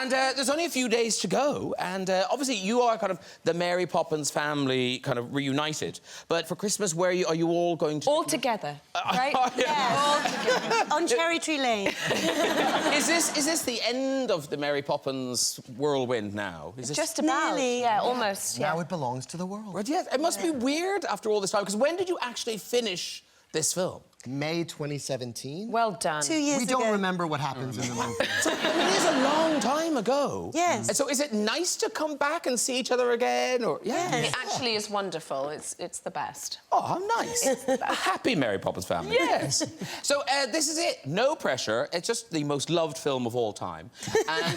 And there's only a few days to go, and obviously you are kind of the Mary Poppins family kind of reunited. But for Christmas, are you all going to... All together, right? Yeah. All together. On Cherry Tree Lane. Is this the end of the Mary Poppins whirlwind now? Is this... Just about. Nearly. Yeah, almost. Now it belongs to the world. Right, yes. It must be weird after all this time, because when did you actually finish this film? May 2017. Well done. 2 years We ago. don't remember what happens in the movie. So it is a long time ago. Yes. And so is it nice to come back and see each other again? Or Yes. It actually is wonderful. It's the best. Oh, how nice. A happy Mary Poppins family. Yes. So this is it. No pressure. It's just the most loved film of all time. And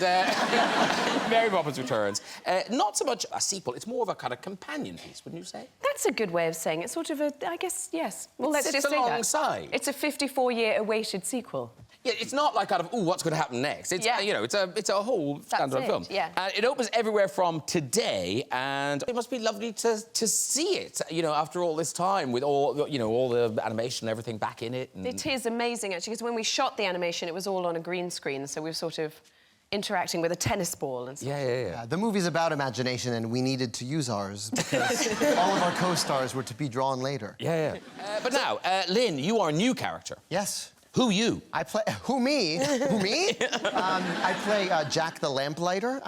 Mary Poppins Returns. Not so much a sequel. It's more of a kind of companion piece, wouldn't you say? That's a good way of saying it. Sort of a, I guess, yes. Well, let's just say that. alongside. It's a 54-year awaited sequel. Yeah, it's not like out of, ooh, what's going to happen next? It's, Yeah. you know, it's a whole standalone film. Yeah. It opens everywhere from today, and it must be lovely to see it, you know, after all this time, with all, you know, all the animation and everything back in it. And... It is amazing, actually, because when we shot the animation, it was all on a green screen, so we were sort of interacting with a tennis ball and stuff. Yeah. The movie's about imagination, and we needed to use ours because all of our co-stars were to be drawn later. Yeah. But now, Lynn, you are a new character. Yes. Who you? I play... Who, me? Who, me? I play Jack the Lamplighter.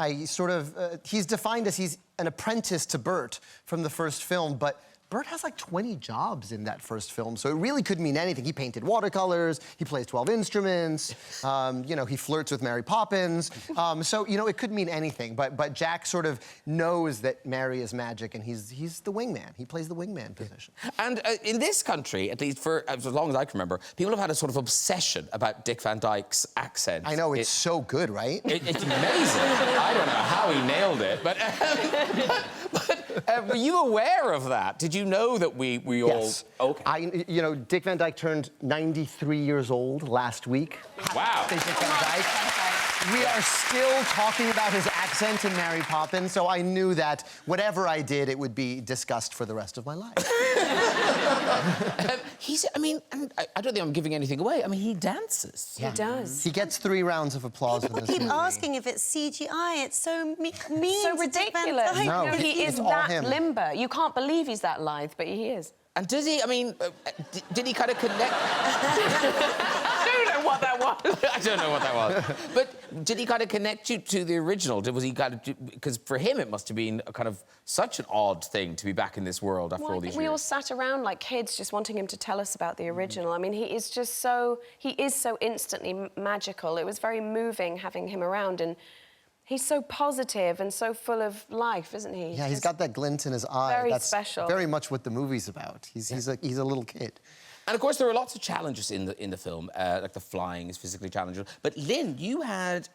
He's defined as he's an apprentice to Bert from the first film, but Bert has like 20 jobs in that first film, so it really could mean anything. He painted watercolors, he plays 12 instruments, you know, he flirts with Mary Poppins. So, you know, it could mean anything, but Jack sort of knows that Mary is magic, and he's the wingman. He plays the wingman position. And in this country, at least for as long as I can remember, people have had a sort of obsession about Dick Van Dyke's accent. I know, it's so good, right? It's amazing. I don't know how he nailed it, but were you aware of that? Did you know that we all... Yes. Okay. You know, Dick Van Dyke turned 93 years old last week. Wow. Dick Van Dyke. We are still talking about his accent in Mary Poppins, so I knew that whatever I did, it would be discussed for the rest of my life. I mean, and I don't think I'm giving anything away. I mean, he dances. Yeah. He does. He gets 3 rounds of applause in People this keep movie. asking if it's CGI. It's so mean. So to Dick Van ridiculous. Dyke. No, He is it's all that him. limber. You can't believe he's that lithe, but he is. And does he, I mean, did he kind of connect... I don't know what that was. I don't know what that was. But did he kind of connect you to the original? Was he kind of... Because for him, it must have been a kind of such an odd thing to be back in this world after Well, all I these think we all years. sat around like kids just wanting him to tell us about the original. I mean, he is just so... He is so instantly magical. It was very moving having him around, and he's so positive and so full of life, isn't he? Yeah, he's got that glint in his eye. Very That's special. very much what the movie's about. He's a little kid. And of course, there are lots of challenges in the film, like the flying is physically challenging. But Lynn, you had,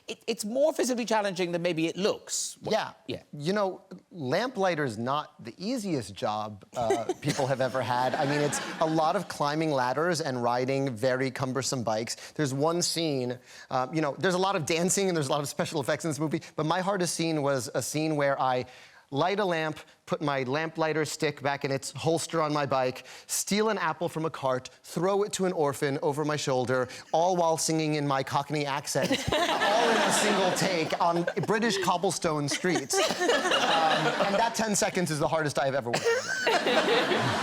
it's more physically challenging than maybe it looks. Yeah. Yeah. You know, lamplighter's not the easiest job people have ever had. I mean, it's a lot of climbing ladders and riding very cumbersome bikes. There's one scene, you know, there's a lot of dancing and there's a lot of special effects in this movie, but my hardest scene was a scene where I light a lamp, put my lamplighter stick back in its holster on my bike, steal an apple from a cart, throw it to an orphan over my shoulder, all while singing in my Cockney accent, all in a single take on British cobblestone streets. And that 10 seconds is the hardest I've ever worked on.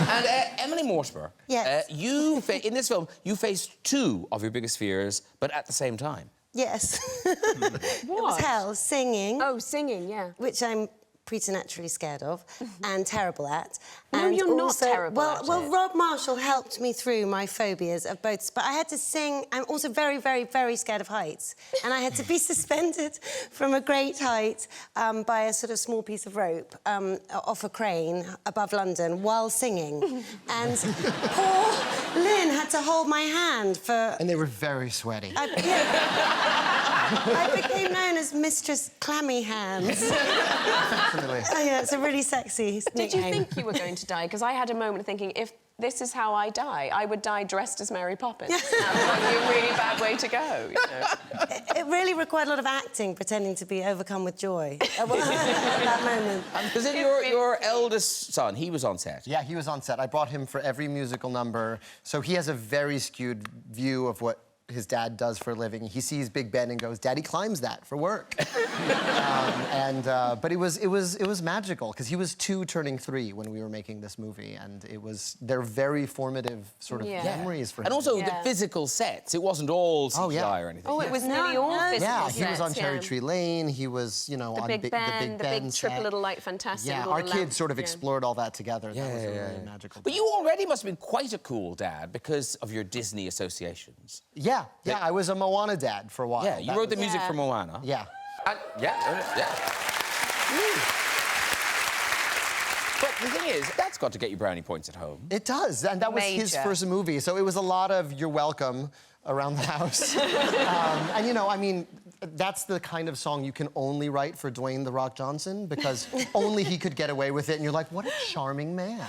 And Emily Mortimer, Yes. In this film, you faced 2 of your biggest fears, but at the same time. Yes. It was hell, singing. Oh, singing, yeah. Which I'm preternaturally scared of and terrible at. No, and you're not also, terrible at well, it. Rob Marshall helped me through my phobias of both, but I had to sing. I'm also very, very, very scared of heights, and I had to be suspended from a great height by a sort of small piece of rope off a crane above London while singing. And poor Lynn had to hold my hand for... And they were very sweaty. I became known as Mistress Clammy Hands. Oh, yeah, it's a really sexy nickname. Did you think you were going to die? Because I had a moment of thinking, if this is how I die, I would die dressed as Mary Poppins. That would be a really bad way to go, you know? It really required a lot of acting, pretending to be overcome with joy at that moment. Was it your eldest son? He was on set. Yeah, he was on set. I brought him for every musical number, so he has a very skewed view of what his dad does for a living. He sees Big Ben and goes, "Daddy climbs that for work." But it was magical because he was 2 turning 3 when we were making this movie, and they're very formative sort of memories for him. And also the physical sets. It wasn't all CGI or anything. Oh, it was nearly all physical Yeah, sets. he was on Cherry Tree Lane. He was, you know, The on Big Ben, the big triple set. little light, fantastic. Yeah, little our kids lamp. sort of explored all that together. That was really magical. But you already must have been quite a cool dad because of your Disney associations. Yeah, I was a Moana dad for a while. Yeah, you wrote the music for Moana. Yeah. And, yeah. But the thing is, that's got to get you brownie points at home. It does, and that was his first movie, so it was a lot of "You're welcome" around the house. And you know, I mean, that's the kind of song you can only write for Dwayne "The Rock" Johnson because only he could get away with it, and you're like, what a charming man.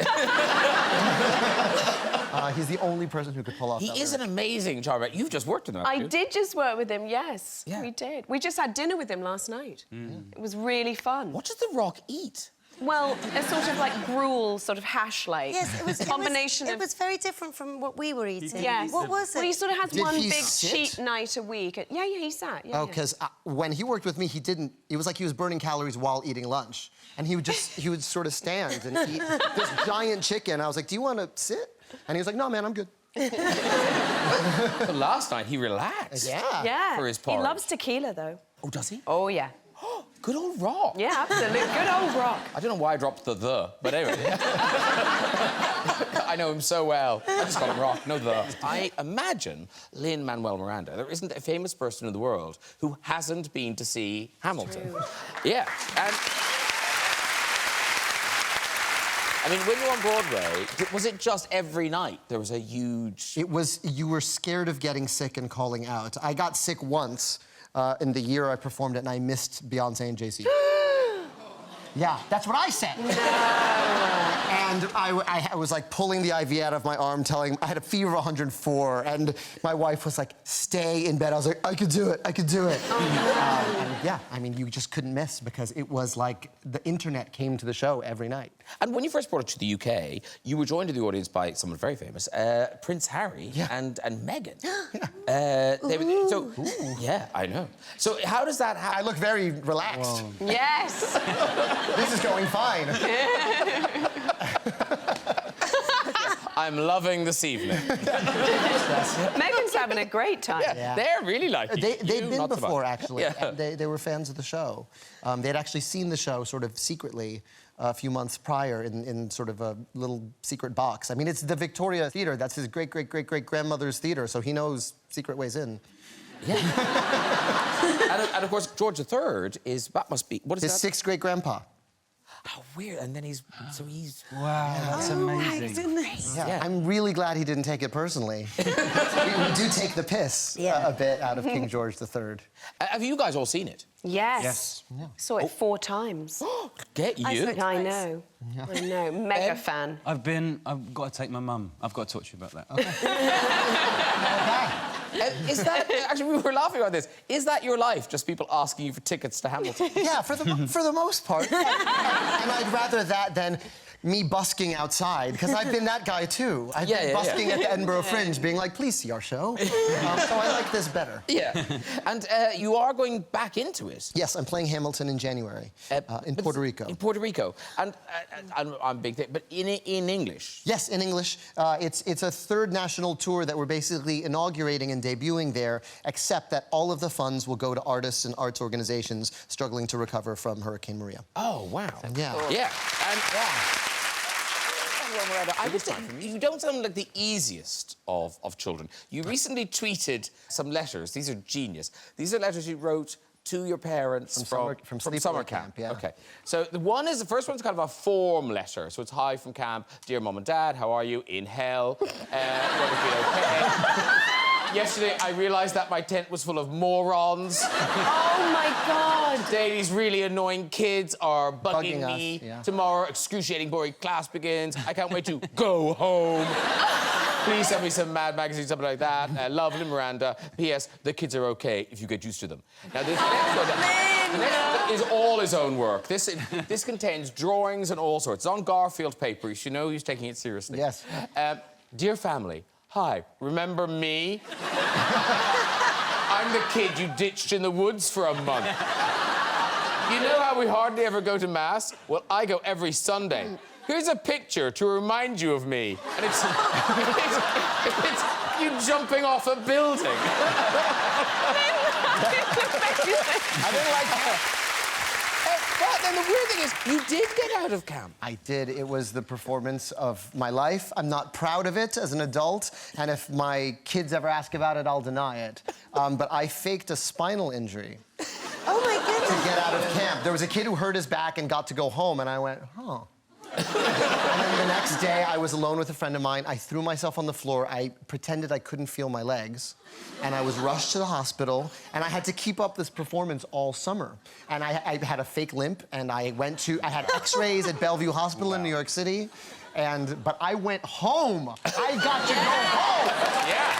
He's the only person who could pull off that He is an lyric. amazing charmer. You've just worked with him, haven't I you? did just work with him, yes. Yeah. We did. We just had dinner with him last night. It was really fun. What does The Rock eat? Well, a sort of like gruel, sort of hash-like. Yes, it was a combination It was very different from what we were eating. Yes. What was it? Well, he sort of has Did one he big sit? cheat night a week. Yeah, he sat. Yeah, Oh, because when he worked with me, he didn't. It was like he was burning calories while eating lunch, and he would sort of stand and eat this giant chicken. I was like, "Do you want to sit?" And he was like, "No, man, I'm good." But last night he relaxed. Yeah. Yeah. For his He porridge. loves tequila, though. Oh, does he? Oh, yeah. Good old Rock. Yeah, absolutely. Good old Rock. I don't know why I dropped the, but anyway. I know him so well. I just call him Rock, no the. I imagine Lin-Manuel Miranda, there isn't a famous person in the world who hasn't been to see Hamilton. True. Yeah, and... I mean, when you were on Broadway, was it just every night there was a huge... It was. You were scared of getting sick and calling out. I got sick once in the year I performed it, and I missed Beyonce and Jay-Z. Yeah, that's what I said. And I was like pulling the IV out of my arm, I had a fever of 104, and my wife was like, "Stay in bed." I was like, "I could do it, I could do it." And yeah, I mean, you just couldn't miss because it was like the internet came to the show every night. And when you first brought it to the UK, you were joined in the audience by someone very famous, Prince Harry and Meghan. Yeah, I know. So how does that happen? I look very relaxed. Yes. This is going fine. I'm loving this evening. Megan's having a great time. Yeah. They're really like you. They'd been not so before, much. actually. Yeah. And they were fans of the show. They'd actually seen the show sort of secretly a few months prior in sort of a little secret box. I mean, it's the Victoria Theatre. That's his great-great-great-great-grandmother's theatre, so he knows secret ways in. Yeah. and of course, George III is... That must be... What is His that? 6th great-grandpa. How weird. And then he's... So he's... Wow, that's amazing. Yeah. I'm really glad he didn't take it personally. we do take the piss a bit out of King George III. Have you guys all seen it? Yes. Saw it 4 times. Get you. I know. I know. Mega fan. I've got to take my mum. I've got to talk to you about that. Okay. Is that... Actually, we were laughing about this. Is that your life, just people asking you for tickets to Hamilton? Yeah, for the most part. And I'd rather that than me busking outside, because I've been that guy too. I've been busking at the Edinburgh Fringe, being like, "Please see our show." So I like this better. Yeah. And you are going back into it. Yes, I'm playing Hamilton in January in Puerto Rico. In Puerto Rico. And I'm big thing, but in English. Yes, in English. It's a 3rd national tour that we're basically inaugurating and debuting there, except that all of the funds will go to artists and arts organizations struggling to recover from Hurricane Maria. Oh, wow. Yeah. Yeah. And... You don't sound like the easiest of children. You recently tweeted some letters. These are genius. These are letters you wrote to your parents from summer camp. Yeah. Okay. So the first one's kind of a form letter. So it's hi from camp, dear mum and dad, how are you? In hell. Okay. Yesterday, I realised that my tent was full of morons. Oh, my God. Today, these really annoying kids are bugging me. us, yeah. Tomorrow, excruciating, boring class begins. I can't wait to go home. Please send me some Mad magazine, something like that. Love, Lin Miranda. P.S. The kids are okay if you get used to them. Now, this next one... The next one is all his own work. This contains drawings and all sorts. It's on Garfield paper. You should know he's taking it seriously. Yes. Dear family, Hi, remember me? I'm the kid you ditched in the woods for a month. You know how we hardly ever go to Mass? Well, I go every Sunday. Here's a picture to remind you of me. And it's you jumping off a building. I didn't like that. But then the weird thing is, you did get out of camp. I did. It was the performance of my life. I'm not proud of it as an adult, and if my kids ever ask about it, I'll deny it. But I faked a spinal injury. Oh, my goodness. To get out of camp. There was a kid who hurt his back and got to go home, and I went, huh. And then the next day, I was alone with a friend of mine. I threw myself on the floor. I pretended I couldn't feel my legs. And I was rushed to the hospital. And I had to keep up this performance all summer. And I had a fake limp. And I had x-rays at Bellevue Hospital in New York City. But I went home. I got to go home. Yeah.